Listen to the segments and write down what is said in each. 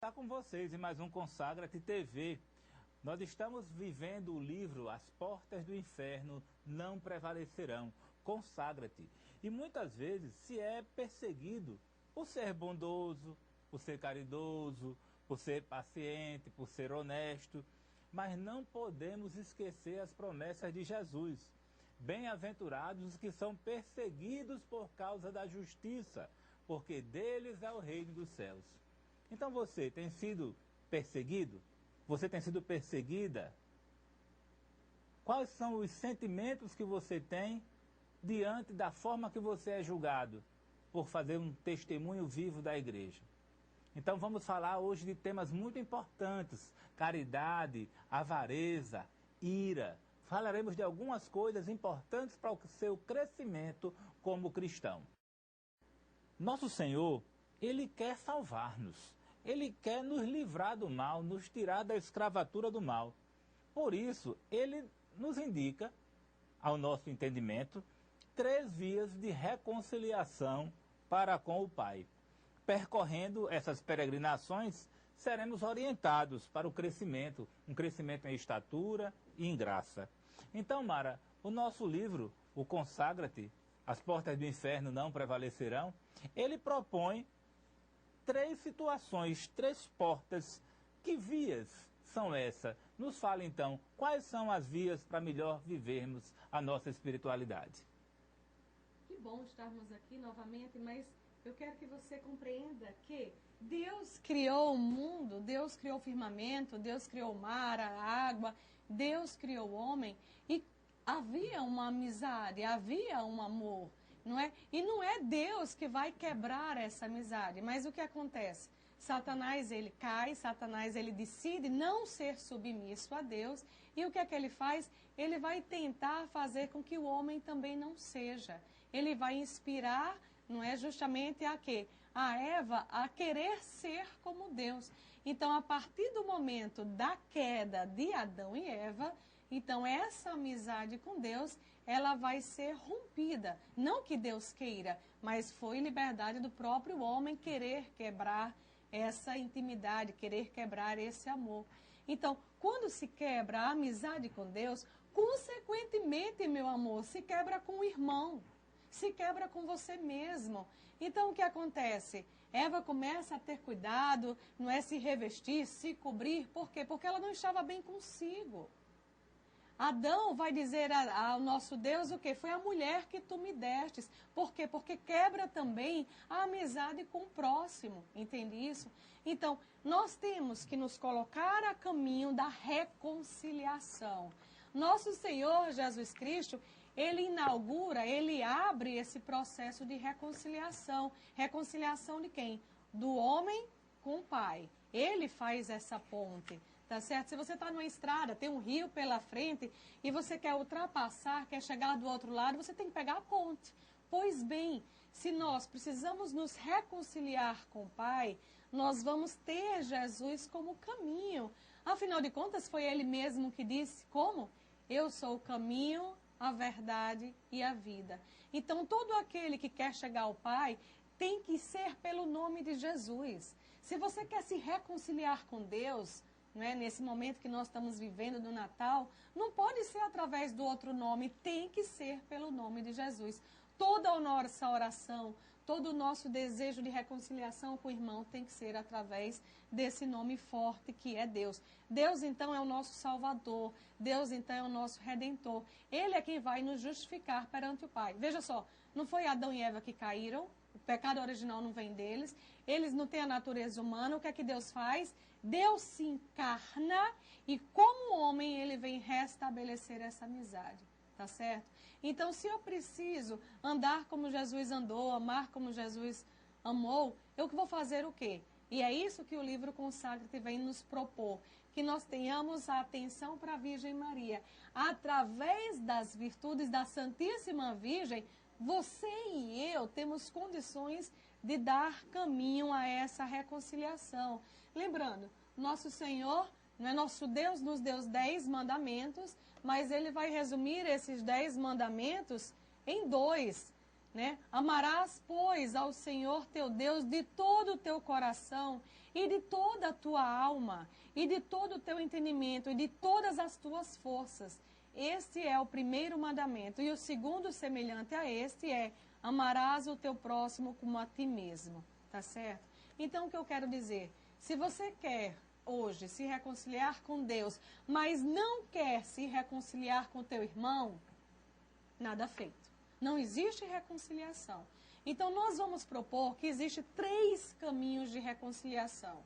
Está com vocês em mais um Consagra-te TV. Nós estamos vivendo o livro As Portas do Inferno Não Prevalecerão. Consagra-te. E muitas vezes se é perseguido por ser bondoso, por ser caridoso, por ser paciente, por ser honesto. Mas não podemos esquecer as promessas de Jesus. Bem-aventurados os que são perseguidos por causa da justiça, porque deles é o reino dos céus. Então você tem sido perseguido? Você tem sido perseguida? Quais são os sentimentos que você tem diante da forma que você é julgado por fazer um testemunho vivo da igreja? Então vamos falar hoje de temas muito importantes: caridade, avareza, ira. Falaremos de algumas coisas importantes para o seu crescimento como cristão. Nosso Senhor, Ele quer salvar-nos. Ele quer nos livrar do mal, nos tirar da escravatura do mal. Por isso, Ele nos indica, ao nosso entendimento, 3 vias de reconciliação para com o Pai. Percorrendo essas peregrinações, seremos orientados para o crescimento, um crescimento em estatura e em graça. Então, Mara, o nosso livro, o Consagra-te, As Portas do Inferno Não Prevalecerão, ele propõe 3 situações, 3 portas. Que vias são essas? Nos fala então, quais são as vias para melhor vivermos a nossa espiritualidade? Que bom estarmos aqui novamente, mas eu quero que você compreenda que Deus criou o mundo, Deus criou o firmamento, Deus criou o mar, a água, Deus criou o homem e havia uma amizade, havia um amor, não é? E não é Deus que vai quebrar essa amizade, mas o que acontece? Satanás, ele cai, Satanás, ele decide não ser submisso a Deus e o que é que ele faz? Ele vai tentar fazer com que o homem também não seja. Ele vai inspirar, não é, justamente a quê? A Eva a querer ser como Deus. Então, a partir do momento da queda de Adão e Eva, então essa amizade com Deus, ela vai ser rompida. Não que Deus queira, mas foi liberdade do próprio homem querer quebrar essa intimidade, querer quebrar esse amor. Então, quando se quebra a amizade com Deus, consequentemente, meu amor, se quebra com o irmão. Se quebra com você mesmo. Então, o que acontece? Eva começa a ter cuidado, não é se revestir, se cobrir. Por quê? Porque ela não estava bem consigo. Adão vai dizer ao nosso Deus o quê? Foi a mulher que tu me destes. Por quê? Porque quebra também a amizade com o próximo. Entende isso? Então, nós temos que nos colocar a caminho da reconciliação. Nosso Senhor Jesus Cristo, ele inaugura, ele abre esse processo de reconciliação. Reconciliação de quem? Do homem com o Pai. Ele faz essa ponte, tá certo? Se você está numa estrada, tem um rio pela frente e você quer ultrapassar, quer chegar do outro lado, você tem que pegar a ponte. Pois bem, se nós precisamos nos reconciliar com o Pai, nós vamos ter Jesus como caminho. Afinal de contas, foi ele mesmo que disse, como? Eu sou o caminho, a verdade e a vida. Então, todo aquele que quer chegar ao Pai tem que ser pelo nome de Jesus. Se você quer se reconciliar com Deus, não é, nesse momento que nós estamos vivendo do Natal, não pode ser através do outro nome, tem que ser pelo nome de Jesus. Toda a nossa oração, todo o nosso desejo de reconciliação com o irmão tem que ser através desse nome forte que é Deus. Deus, então, é o nosso Salvador. Deus, então, é o nosso Redentor. Ele é quem vai nos justificar perante o Pai. Veja só, não foi Adão e Eva que caíram, o pecado original não vem deles, eles não têm a natureza humana. O que é que Deus faz? Deus se encarna e, como homem, ele vem restabelecer essa amizade. Tá certo? Então, se eu preciso andar como Jesus andou, amar como Jesus amou, eu vou fazer o quê? E é isso que o livro Consagra-te vem nos propor, que nós tenhamos a atenção para a Virgem Maria. Através das virtudes da Santíssima Virgem, você e eu temos condições de dar caminho a essa reconciliação. Lembrando, nosso Senhor, não é, nosso Deus nos deu 10 mandamentos, mas ele vai resumir esses 10 mandamentos em 2. né? Amarás, pois, ao Senhor teu Deus de todo o teu coração e de toda a tua alma e de todo o teu entendimento e de todas as tuas forças. Este é o primeiro mandamento. E o segundo, semelhante a este, é: amarás o teu próximo como a ti mesmo. Tá certo? Então, o que eu quero dizer? Se você quer hoje se reconciliar com Deus, mas não quer se reconciliar com teu irmão, nada feito. Não existe reconciliação. Então, nós vamos propor que existe 3 caminhos de reconciliação.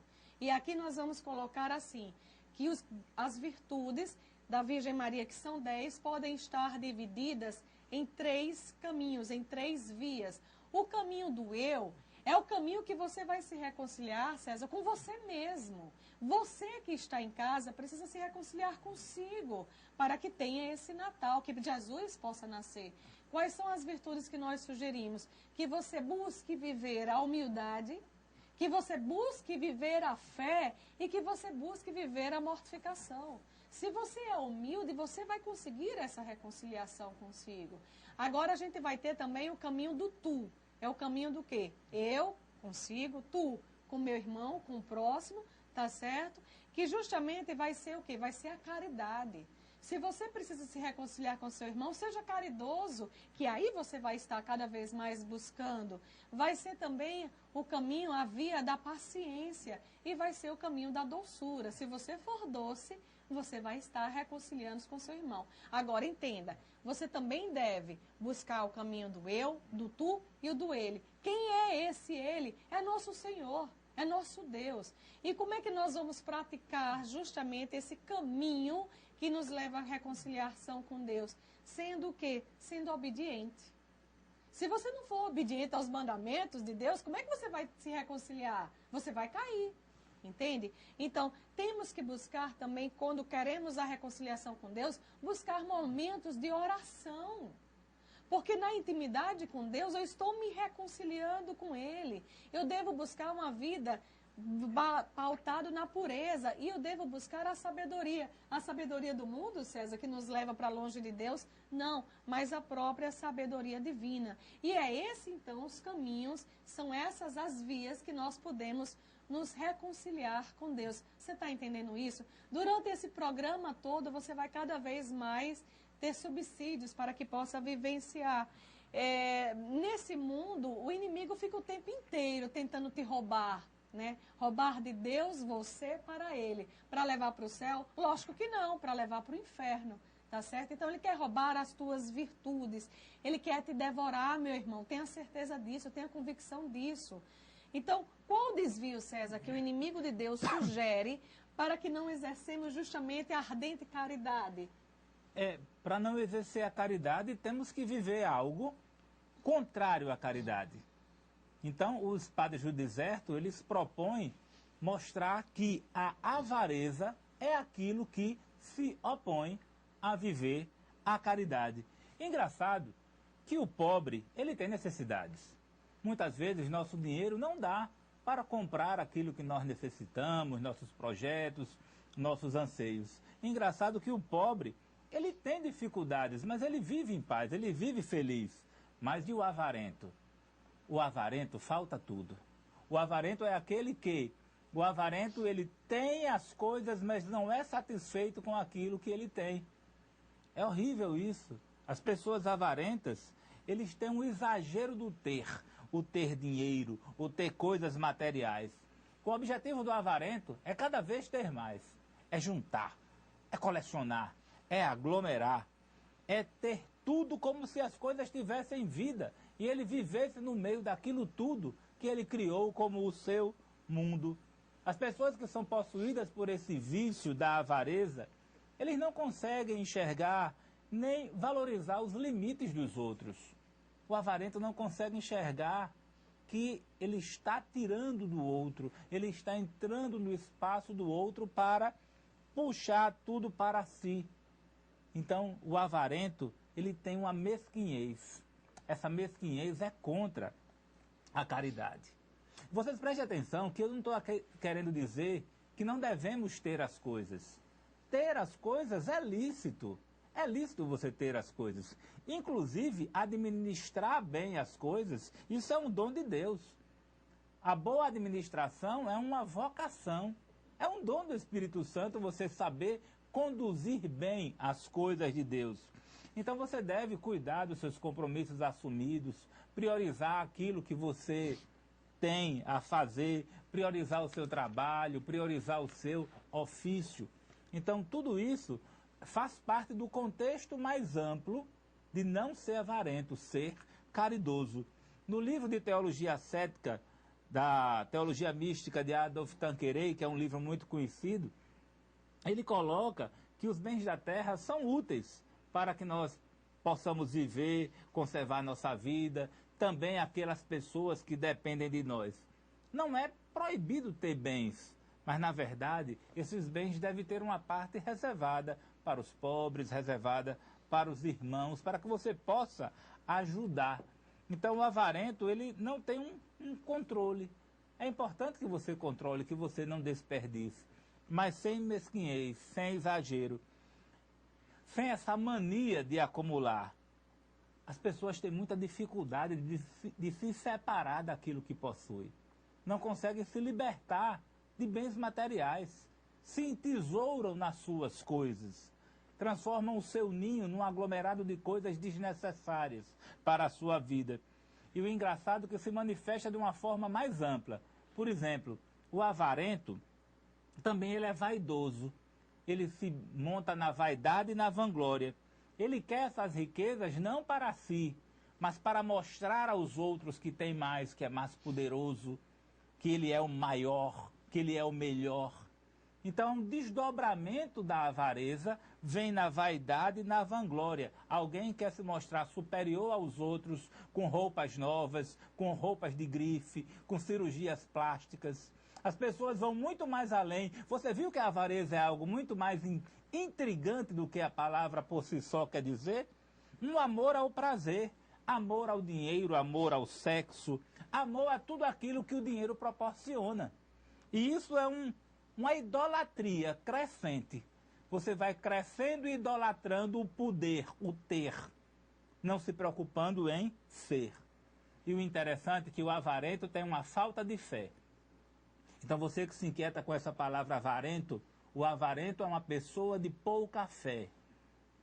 E aqui nós vamos colocar assim, que as virtudes da Virgem Maria, que são 10, podem estar divididas em 3 caminhos, em 3 vias. O caminho do eu é o caminho que você vai se reconciliar, César, com você mesmo. Você que está em casa precisa se reconciliar consigo para que tenha esse Natal, que Jesus possa nascer. Quais são as virtudes que nós sugerimos? Que você busque viver a humildade, que você busque viver a fé e que você busque viver a mortificação. Se você é humilde, você vai conseguir essa reconciliação consigo. Agora a gente vai ter também o caminho do tu. É o caminho do quê? Eu consigo, tu com meu irmão, com o próximo, tá certo? Que justamente vai ser o quê? Vai ser a caridade. Se você precisa se reconciliar com seu irmão, seja caridoso, que aí você vai estar cada vez mais buscando. Vai ser também o caminho, a via da paciência, e vai ser o caminho da doçura. Se você for doce, você vai estar reconciliando-se com seu irmão. Agora, entenda, você também deve buscar o caminho do eu, do tu e o do ele. Quem é esse ele? É nosso Senhor, é nosso Deus. E como é que nós vamos praticar justamente esse caminho que nos leva à reconciliação com Deus? Sendo o quê? Sendo obediente. Se você não for obediente aos mandamentos de Deus, como é que você vai se reconciliar? Você vai cair. Entende? Então, temos que buscar também, quando queremos a reconciliação com Deus, buscar momentos de oração. Porque na intimidade com Deus, eu estou me reconciliando com Ele. Eu devo buscar uma vida pautada na pureza. E eu devo buscar a sabedoria. A sabedoria do mundo, César, que nos leva para longe de Deus? Não, mas a própria sabedoria divina. E é esse, então, os caminhos, são essas as vias que nós podemos nos reconciliar com Deus. Você está entendendo isso? Durante esse programa todo, você vai cada vez mais ter subsídios para que possa vivenciar. Nesse mundo, o inimigo fica o tempo inteiro tentando te roubar, né? Roubar de Deus você para ele. Para levar para o céu? Lógico que não, para levar para o inferno. Tá certo? Então, ele quer roubar as tuas virtudes. Ele quer te devorar, meu irmão. Tenha certeza disso, tenha convicção disso. Então, qual o desvio, César, que o inimigo de Deus sugere para que não exercemos justamente a ardente caridade? Para não exercer a caridade, temos que viver algo contrário à caridade. Então, os padres do deserto, eles propõem mostrar que a avareza é aquilo que se opõe a viver a caridade. Engraçado que o pobre, ele tem necessidades. Muitas vezes nosso dinheiro não dá para comprar aquilo que nós necessitamos, nossos projetos, nossos anseios. Engraçado que o pobre, ele tem dificuldades, mas ele vive em paz, ele vive feliz. Mas e o avarento? O avarento falta tudo. O avarento é aquele que, o avarento ele tem as coisas, mas não é satisfeito com aquilo que ele tem. É horrível isso. As pessoas avarentas, eles têm um exagero do ter. O ter dinheiro, o ter coisas materiais. O objetivo do avarento é cada vez ter mais. É juntar, é colecionar, é aglomerar, é ter tudo como se as coisas tivessem vida e ele vivesse no meio daquilo tudo que ele criou como o seu mundo. As pessoas que são possuídas por esse vício da avareza, eles não conseguem enxergar nem valorizar os limites dos outros. O avarento não consegue enxergar que ele está tirando do outro, ele está entrando no espaço do outro para puxar tudo para si. Então, o avarento, ele tem uma mesquinhez. Essa mesquinhez é contra a caridade. Vocês prestem atenção que eu não estou querendo dizer que não devemos ter as coisas. Ter as coisas é lícito. É lícito você ter as coisas. Inclusive, administrar bem as coisas, isso é um dom de Deus. A boa administração é uma vocação. É um dom do Espírito Santo você saber conduzir bem as coisas de Deus. Então você deve cuidar dos seus compromissos assumidos, priorizar aquilo que você tem a fazer, priorizar o seu trabalho, priorizar o seu ofício. Então tudo isso faz parte do contexto mais amplo de não ser avarento, ser caridoso. No livro de Teologia Cética, da Teologia Mística de Adolf Tanqueray, que é um livro muito conhecido, ele coloca que os bens da terra são úteis para que nós possamos viver, conservar nossa vida, também aquelas pessoas que dependem de nós. Não é proibido ter bens, mas na verdade esses bens devem ter uma parte reservada para os pobres, reservada para os irmãos, para que você possa ajudar. Então o avarento, ele não tem um controle. É importante que você controle, que você não desperdice, mas sem mesquinhez, sem exagero, sem essa mania de acumular. As pessoas têm muita dificuldade de se separar daquilo que possui. Não conseguem se libertar de bens materiais. Se entesouram nas suas coisas. Transformam o seu ninho num aglomerado de coisas desnecessárias para a sua vida. E o engraçado é que se manifesta de uma forma mais ampla. Por exemplo, o avarento, também ele é vaidoso. Ele se monta na vaidade e na vanglória. Ele quer essas riquezas não para si, mas para mostrar aos outros que tem mais, que é mais poderoso, que ele é o maior, que ele é o melhor. Então, um desdobramento da avareza vem na vaidade e na vanglória. Alguém quer se mostrar superior aos outros com roupas novas, com roupas de grife, com cirurgias plásticas. As pessoas vão muito mais além. Você viu que a avareza é algo muito mais intrigante do que a palavra por si só quer dizer? Um amor ao prazer, amor ao dinheiro, amor ao sexo, amor a tudo aquilo que o dinheiro proporciona. E isso é uma idolatria crescente. Você vai crescendo e idolatrando o poder, o ter, não se preocupando em ser. E o interessante é que o avarento tem uma falta de fé. Então você que se inquieta com essa palavra avarento, o avarento é uma pessoa de pouca fé,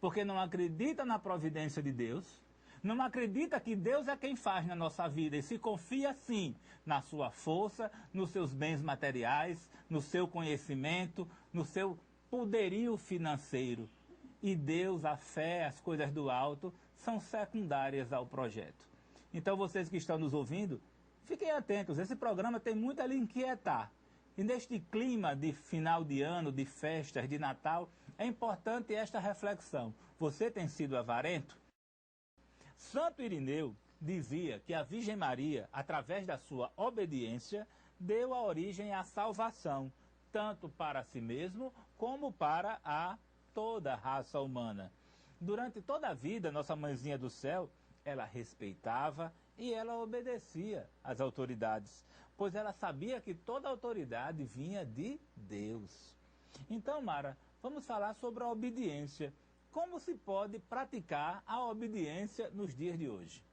porque não acredita na providência de Deus, não acredita que Deus é quem faz na nossa vida e se confia sim na sua força, nos seus bens materiais, no seu conhecimento, no seu poderio financeiro. E Deus, a fé, as coisas do alto são secundárias ao projeto. Então vocês que estão nos ouvindo, fiquem atentos, esse programa tem muito a lhe inquietar. E neste clima de final de ano, de festas, de Natal, é importante esta reflexão. Você tem sido avarento? Santo Irineu dizia que a Virgem Maria, através da sua obediência, deu a origem à salvação, tanto para si mesmo como para toda a raça humana. Durante toda a vida, nossa mãezinha do céu, ela respeitava e ela obedecia às autoridades, pois ela sabia que toda autoridade vinha de Deus. Então, Mara, vamos falar sobre a obediência. Como se pode praticar a obediência nos dias de hoje?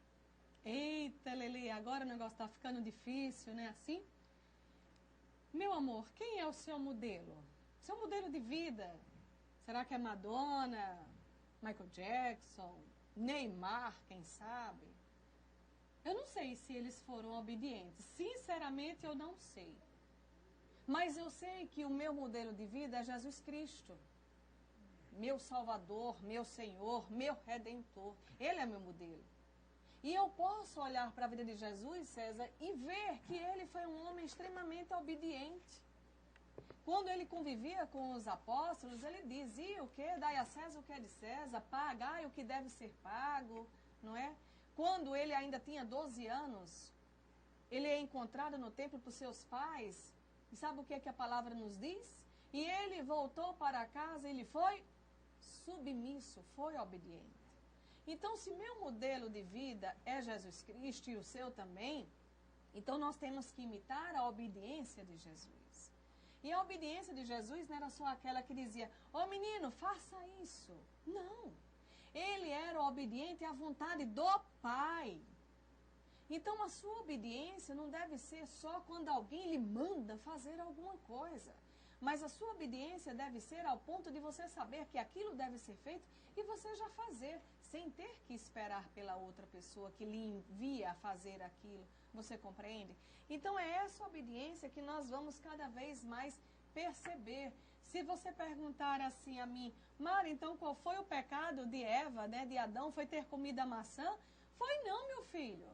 Eita, Lele, agora o negócio está ficando difícil, né? Assim? Meu amor, quem é o seu modelo? Seu modelo de vida? Será que é Madonna, Michael Jackson, Neymar, quem sabe? Eu não sei se eles foram obedientes. Sinceramente, eu não sei. Mas eu sei que o meu modelo de vida é Jesus Cristo. Meu Salvador, meu Senhor, meu Redentor. Ele é meu modelo. E eu posso olhar para a vida de Jesus, César, e ver que ele foi um homem extremamente obediente. Quando ele convivia com os apóstolos, ele dizia o quê? Dai a César o que é de César, pagai o que deve ser pago, não é? Quando ele ainda tinha 12 anos, ele é encontrado no templo por seus pais. E sabe o que é que a palavra nos diz? E ele voltou para casa e ele foi submisso, foi obediente. Então, se meu modelo de vida é Jesus Cristo e o seu também, então nós temos que imitar a obediência de Jesus. E a obediência de Jesus não era só aquela que dizia, ô menino, faça isso. Não. Ele era obediente à vontade do Pai. Então a sua obediência não deve ser só quando alguém lhe manda fazer alguma coisa. Mas a sua obediência deve ser ao ponto de você saber que aquilo deve ser feito e você já fazer, sem ter que esperar pela outra pessoa que lhe envia a fazer aquilo. Você compreende? Então é essa obediência que nós vamos cada vez mais perceber. Se você perguntar assim a mim, Mara, então qual foi o pecado de Eva, né, de Adão? Foi ter comido a maçã? Foi não, meu filho.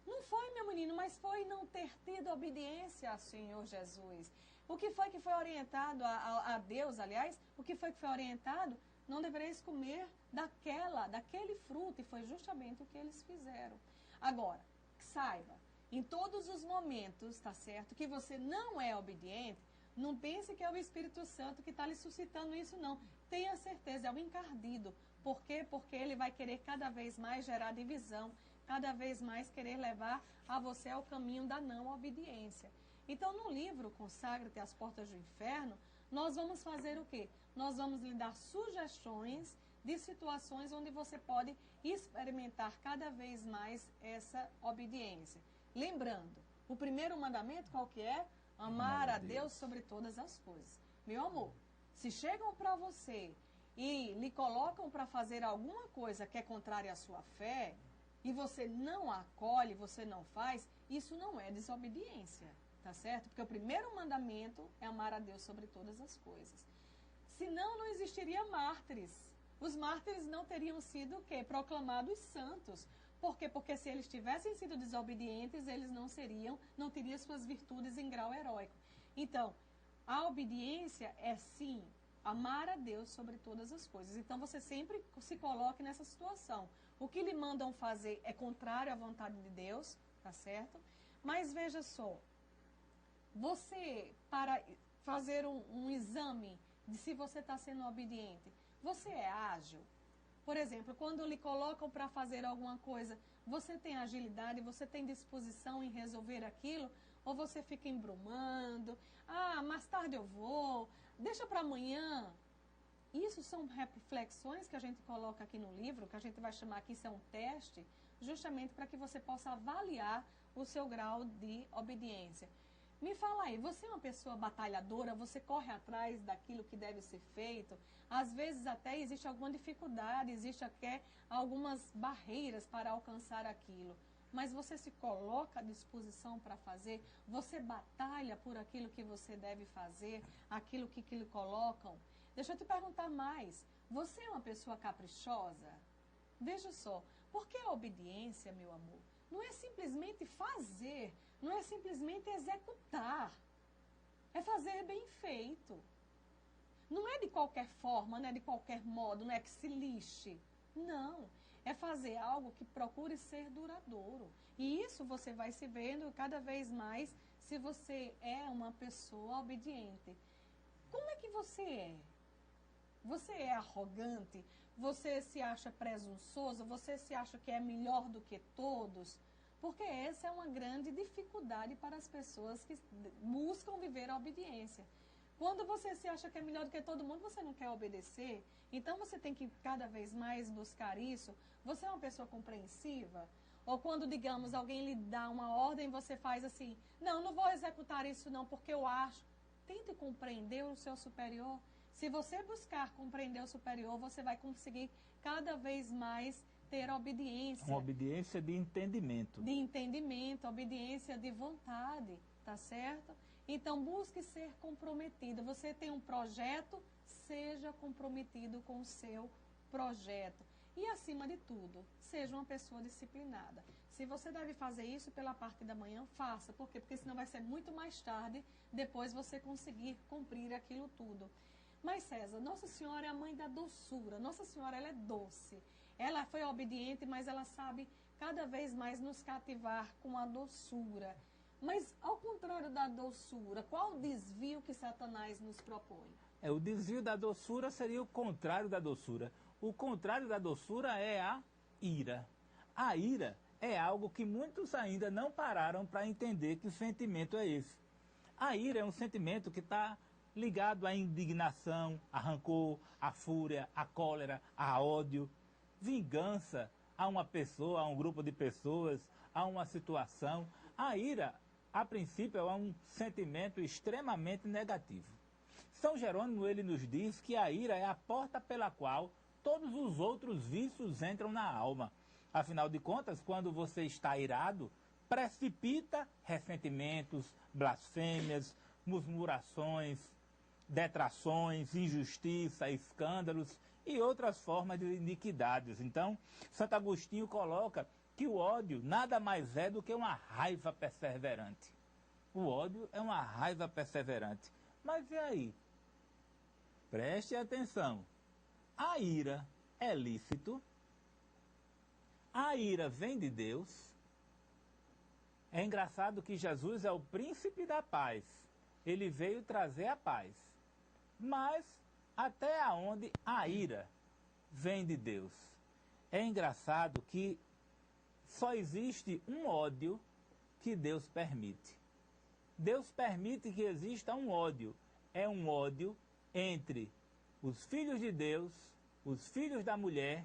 Não foi, meu menino, mas foi não ter tido obediência ao Senhor Jesus. O que foi orientado a Deus, aliás, o que foi orientado? Não devereis comer daquele fruto, e foi justamente o que eles fizeram. Agora, saiba, em todos os momentos, tá certo, que você não é obediente, não pense que é o Espírito Santo que está lhe suscitando isso, não. Tenha certeza, é o encardido. Por quê? Porque ele vai querer cada vez mais gerar divisão, cada vez mais querer levar a você ao caminho da não obediência. Então, no livro Consagra-te às Portas do Inferno, nós vamos fazer o quê? Nós vamos lhe dar sugestões de situações onde você pode experimentar cada vez mais essa obediência. Lembrando, o primeiro mandamento qual que é? Amar a Deus sobre todas as coisas. Meu amor, se chegam para você e lhe colocam para fazer alguma coisa que é contrária à sua fé, e você não acolhe, você não faz, isso não é desobediência. Tá certo? Porque o primeiro mandamento é amar a Deus sobre todas as coisas. Senão não existiria mártires. Os mártires não teriam sido o quê? Proclamados santos. Por quê? Porque se eles tivessem sido desobedientes, eles não teriam suas virtudes em grau heróico. Então, a obediência é sim amar a Deus sobre todas as coisas. Então você sempre se coloque nessa situação. O que lhe mandam fazer é contrário à vontade de Deus, tá certo? Mas veja só, você, para fazer um exame de se você está sendo obediente, você é ágil? Por exemplo, quando lhe colocam para fazer alguma coisa, você tem agilidade, você tem disposição em resolver aquilo? Ou você fica embrumando? Ah, mais tarde eu vou, deixa para amanhã. Isso são reflexões que a gente coloca aqui no livro, que a gente vai chamar aqui, isso é um teste, justamente para que você possa avaliar o seu grau de obediência. Me fala aí, você é uma pessoa batalhadora, você corre atrás daquilo que deve ser feito? Às vezes até existe alguma dificuldade, existe até algumas barreiras para alcançar aquilo. Mas você se coloca à disposição para fazer? Você batalha por aquilo que você deve fazer, aquilo que lhe colocam? Deixa eu te perguntar mais, você é uma pessoa caprichosa? Veja só, porque a obediência, meu amor, não é simplesmente fazer, não é simplesmente executar. É fazer bem feito. Não é de qualquer forma, não é de qualquer modo, não é que se lixe. Não. É fazer algo que procure ser duradouro. E isso você vai se vendo cada vez mais se você é uma pessoa obediente. Como é que você é? Você é arrogante? Você se acha presunçoso? Você se acha que é melhor do que todos? Porque essa é uma grande dificuldade para as pessoas que buscam viver a obediência. Quando você se acha que é melhor do que todo mundo, você não quer obedecer. Então você tem que cada vez mais buscar isso. Você é uma pessoa compreensiva? Ou quando, digamos, alguém lhe dá uma ordem, você faz assim, não vou executar isso não, porque eu acho. Tente compreender o seu superior. Se você buscar compreender o superior, você vai conseguir cada vez mais ter obediência. Uma obediência de entendimento. De entendimento, obediência de vontade, tá certo? Então, busque ser comprometido. Você tem um projeto, seja comprometido com o seu projeto. E, acima de tudo, seja uma pessoa disciplinada. Se você deve fazer isso pela parte da manhã, faça. Por quê? Porque senão vai ser muito mais tarde, depois você conseguir cumprir aquilo tudo. Mas, César, Nossa Senhora é a mãe da doçura. Nossa Senhora, ela é doce. Ela foi obediente, mas ela sabe cada vez mais nos cativar com a doçura. Mas, ao contrário da doçura, qual o desvio que Satanás nos propõe? O desvio da doçura seria o contrário da doçura. O contrário da doçura é a ira. A ira é algo que muitos ainda não pararam para entender que o sentimento é esse. A ira é um sentimento que está ligado à indignação, a rancor, à fúria, à cólera, a ódio, vingança a uma pessoa, a um grupo de pessoas, a uma situação. A ira, a princípio, é um sentimento extremamente negativo. São Jerônimo, ele nos diz que a ira é a porta pela qual todos os outros vícios entram na alma. Afinal de contas, quando você está irado, precipita ressentimentos, blasfêmias, murmurações, detrações, injustiça, escândalos e outras formas de iniquidades. Então, Santo Agostinho coloca que o ódio nada mais é do que uma raiva perseverante. O ódio é uma raiva perseverante. Mas e aí? Preste atenção. A ira é lícito? A ira vem de Deus? É engraçado que Jesus é o príncipe da paz. Ele veio trazer a paz. Mas até onde a ira vem de Deus? É engraçado que só existe um ódio que Deus permite. Deus permite que exista um ódio. É um ódio entre os filhos de Deus, os filhos da mulher,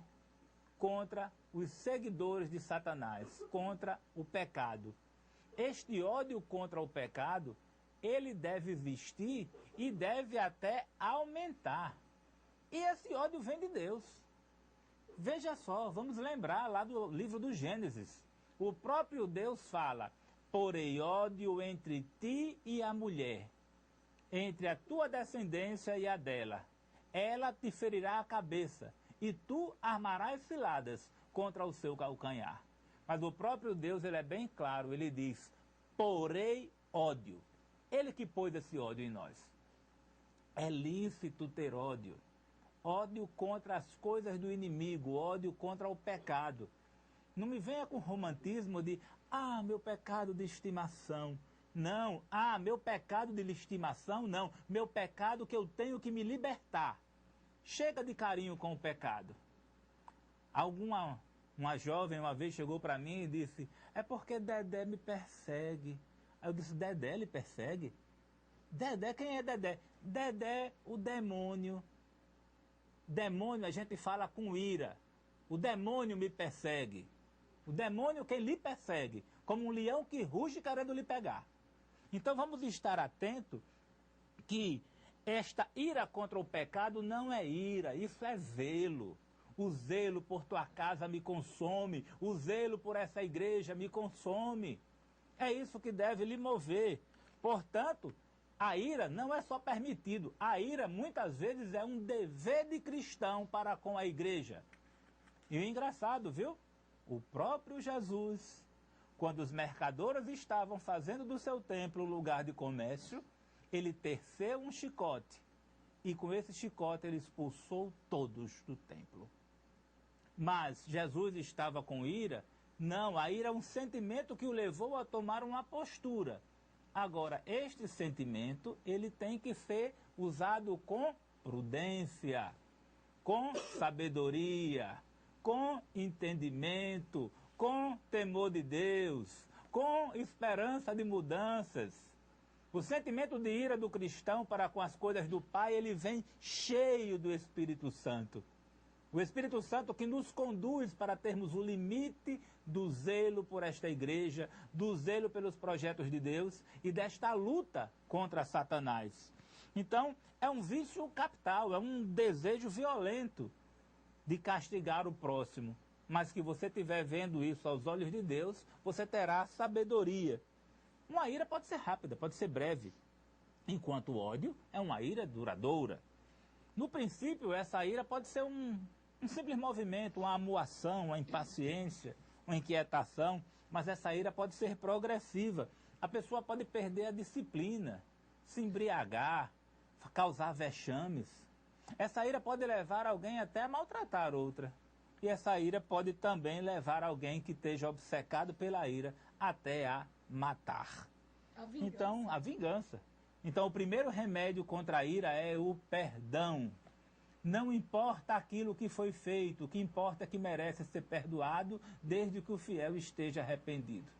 contra os seguidores de Satanás, contra o pecado. Este ódio contra o pecado, ele deve existir e deve até aumentar. E esse ódio vem de Deus. Veja só, vamos lembrar lá do livro do Gênesis. O próprio Deus fala: porém ódio entre ti e a mulher, entre a tua descendência e a dela. Ela te ferirá a cabeça, e tu armarás ciladas contra o seu calcanhar. Mas o próprio Deus, ele é bem claro, ele diz: porém ódio. Ele que pôs esse ódio em nós. É lícito ter ódio. Ódio contra as coisas do inimigo, ódio contra o pecado. Não me venha com romantismo de, meu pecado de estimação. Não, meu pecado de estimação, não. Meu pecado que eu tenho que me libertar. Chega de carinho com o pecado. Uma jovem uma vez chegou para mim e disse: é porque Dedé me persegue. Aí eu disse: Dedé lhe persegue? Dedé, quem é Dedé? Dedé, o demônio. Demônio a gente fala com ira. O demônio me persegue. O demônio quem lhe persegue, como um leão que ruge querendo lhe pegar. Então vamos estar atentos que esta ira contra o pecado não é ira, isso é zelo. O zelo por tua casa me consome, o zelo por essa igreja me consome. É isso que deve lhe mover. Portanto, a ira não é só permitido, a ira muitas vezes é um dever de cristão para com a igreja. E o engraçado, viu? O próprio Jesus, quando os mercadores estavam fazendo do seu templo lugar de comércio, ele teceu um chicote e com esse chicote ele expulsou todos do templo. Mas Jesus estava com ira? Não, a ira é um sentimento que o levou a tomar uma postura. Agora, este sentimento, ele tem que ser usado com prudência, com sabedoria, com entendimento, com temor de Deus, com esperança de mudanças. O sentimento de ira do cristão para com as coisas do Pai, ele vem cheio do Espírito Santo. O Espírito Santo que nos conduz para termos o limite do zelo por esta igreja, do zelo pelos projetos de Deus e desta luta contra Satanás. Então, é um vício capital, é um desejo violento de castigar o próximo. Mas que você estiver vendo isso aos olhos de Deus, você terá sabedoria. Uma ira pode ser rápida, pode ser breve, enquanto o ódio é uma ira duradoura. No princípio, essa ira pode ser um simples movimento, uma amuação, uma impaciência, uma inquietação, mas essa ira pode ser progressiva. A pessoa pode perder a disciplina, se embriagar, causar vexames. Essa ira pode levar alguém até a maltratar outra. E essa ira pode também levar alguém que esteja obcecado pela ira até a matar. Então, a vingança. Então, o primeiro remédio contra a ira é o perdão. Não importa aquilo que foi feito, o que importa é que merece ser perdoado, desde que o fiel esteja arrependido.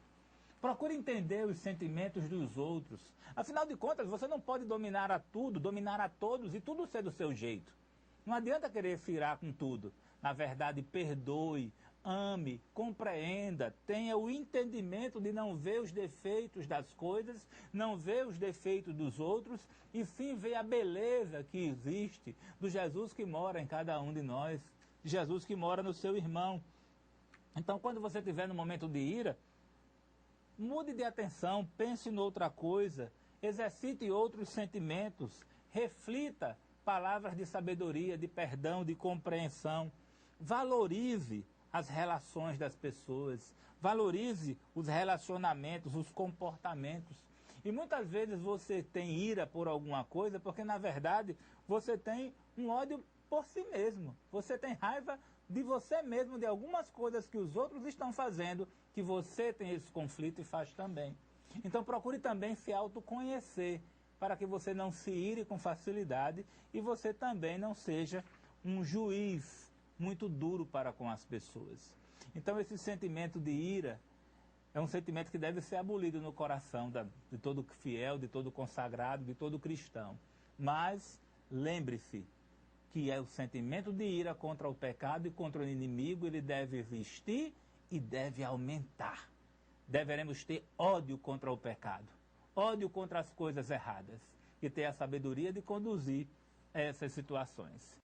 Procure entender os sentimentos dos outros. Afinal de contas, você não pode dominar a tudo, dominar a todos e tudo ser do seu jeito. Não adianta querer firar com tudo. Na verdade, perdoe, ame, compreenda, tenha o entendimento de não ver os defeitos das coisas, não ver os defeitos dos outros, e sim ver a beleza que existe do Jesus que mora em cada um de nós, de Jesus que mora no seu irmão. Então, quando você estiver no momento de ira, mude de atenção, pense em outra coisa, exercite outros sentimentos, reflita palavras de sabedoria, de perdão, de compreensão. Valorize as relações das pessoas, valorize os relacionamentos, os comportamentos. E muitas vezes você tem ira por alguma coisa porque, na verdade, você tem um ódio por si mesmo. Você tem raiva de você mesmo, de algumas coisas que os outros estão fazendo, que você tem esse conflito e faz também. Então procure também se autoconhecer, para que você não se ire com facilidade e você também não seja um juiz muito duro para com as pessoas. Então esse sentimento de ira é um sentimento que deve ser abolido no coração de todo fiel, de todo consagrado, de todo cristão. Mas lembre-se que é o sentimento de ira contra o pecado e contra o inimigo, ele deve existir e deve aumentar. Deveremos ter ódio contra o pecado, ódio contra as coisas erradas e ter a sabedoria de conduzir essas situações.